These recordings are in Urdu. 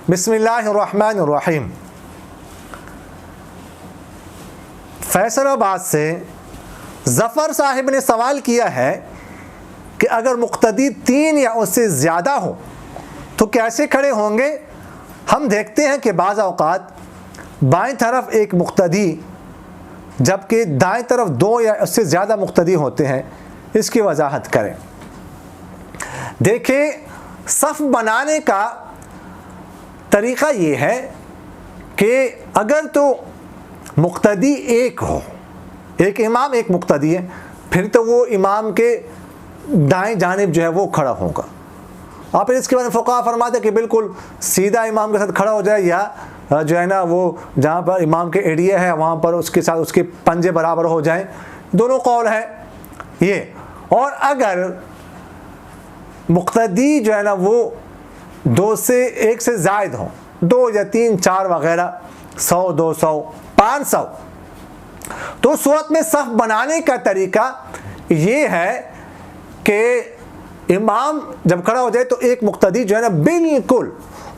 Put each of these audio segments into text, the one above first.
بسم اللہ الرحمن الرحیم۔ فیصل آباد سے ظفر صاحب نے سوال کیا ہے کہ اگر مقتدی 3 یا اس سے زیادہ ہو تو کیسے کھڑے ہوں گے؟ ہم دیکھتے ہیں کہ بعض اوقات بائیں طرف ایک مقتدی جبکہ دائیں طرف 2 یا اس سے زیادہ مقتدی ہوتے ہیں۔ اس کی وضاحت کریں۔ دیکھیں، صف بنانے کا طریقہ یہ ہے کہ اگر تو مقتدی ایک ہو، ایک امام ایک مقتدی ہے، پھر تو وہ امام کے دائیں جانب جو ہے وہ کھڑا ہوگا، اور پھر اس کے بعد فقہا فرماتے ہیں کہ بالکل سیدھا امام کے ساتھ کھڑا ہو جائے، یا جو ہے نا وہ جہاں پر امام کے ایڑیے ہے وہاں پر اس کے ساتھ اس کے پنجے برابر ہو جائیں۔ دونوں قول ہے یہ۔ اور اگر مقتدی جو ہے نا وہ 2 سے 1 سے زائد ہوں، 2 یا 3 4 وغیرہ، 100 200 500، تو اس صورت میں صف بنانے کا طریقہ یہ ہے کہ امام جب کھڑا ہو جائے تو ایک مقتدی جو ہے نا بالکل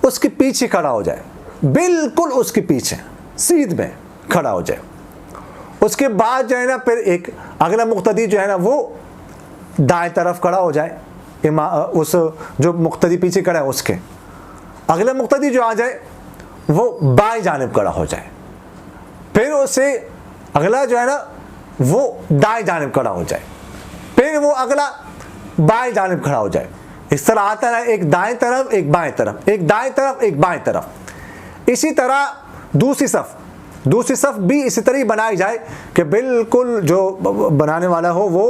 اس کے پیچھے کھڑا ہو جائے، بالکل اس کے پیچھے سیدھ میں کھڑا ہو جائے۔ اس کے بعد جو ہے نا پھر ایک اگلا مقتدی جو ہے نا وہ دائیں طرف کھڑا ہو جائے، اس جو مقتدی پیچھے کھڑا ہے اس کے اگلا مقتدی جو آ جائے وہ بائیں جانب کھڑا ہو جائے، پھر اسے اگلا جو ہے نا وہ دائیں جانب کھڑا ہو جائے، پھر وہ اگلا بائیں جانب کھڑا ہو جائے۔ اس طرح آتا ہے، ایک دائیں طرف ایک بائیں طرف، ایک دائیں طرف ایک بائیں طرف۔ اسی طرح دوسری صف بھی اسی طرح بنائی جائے کہ بالکل جو بنانے والا ہو وہ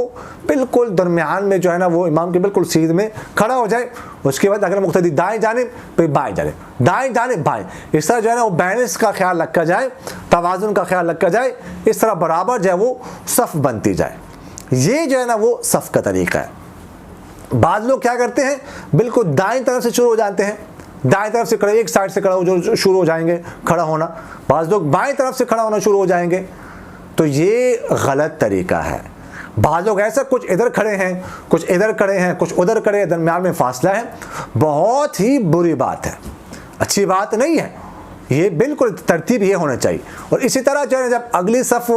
بالکل درمیان میں جو ہے نا وہ امام کے بالکل سیدھ میں کھڑا ہو جائے۔ اس کے بعد اگر مقتدی دائیں جانب پھر بائیں جانب، دائیں جانب بائیں، اس طرح جو ہے نا وہ بیلنس کا خیال رکھا جائے، توازن کا خیال رکھا جائے، اس طرح برابر جو ہے وہ صف بنتی جائے۔ یہ جو ہے نا وہ صف کا طریقہ ہے۔ بعض لوگ کیا کرتے ہیں، بالکل دائیں طرف سے شروع ہو جاتے ہیں، دائیں طرف سے کھڑے، ایک سائڈ سے کھڑا جو شروع ہو جائیں گے کھڑا ہونا، بعض لوگ بائیں طرف سے کھڑا ہونا شروع ہو جائیں گے، تو یہ غلط طریقہ ہے۔ بعض لوگ ایسا کچھ ادھر کھڑے ہیں، کچھ ادھر کھڑے ہیں، کچھ ادھر کھڑے ہیں، درمیان میں فاصلہ ہے، بہت ہی بری بات ہے، اچھی بات نہیں ہے۔ یہ بالکل ترتیب یہ ہونا چاہیے۔ اور اسی طرح جو ہے جب اگلی صف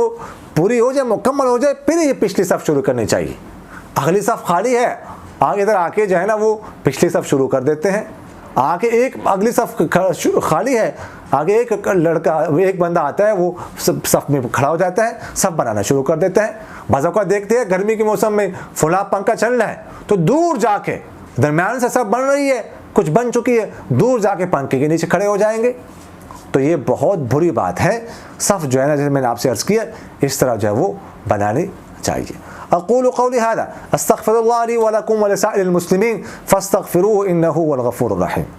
پوری ہو جائے، مکمل ہو جائے، پھر یہ پچھلی صف شروع کرنی چاہیے۔ اگلی صف خالی ہے، آگے ادھر آ کے جو ہے نا وہ پچھلی صف شروع کر دیتے ہیں، آگے ایک اگلی صف خالی ہے، آگے ایک بندہ آتا ہے وہ صف میں کھڑا ہو جاتا ہے، صف بنانا شروع کر دیتا ہے۔ بعض اوقات دیکھتے ہیں گرمی کے موسم میں فلاں پنکھا چل رہا ہے تو دور جا کے درمیان سے صف بن رہی ہے، کچھ بن چکی ہے، دور جا کے پنکھے کے نیچے کھڑے ہو جائیں گے، تو یہ بہت بری بات ہے۔ صف جو ہے نا جیسے میں نے آپ سے عرض کیا اس طرح جو ہے وہ بنانی چاہیے۔ اقول قولی هذا استغفر الله لي ولكم ولسائر المسلمين فاستغفروه انه هو الغفور الرحيم۔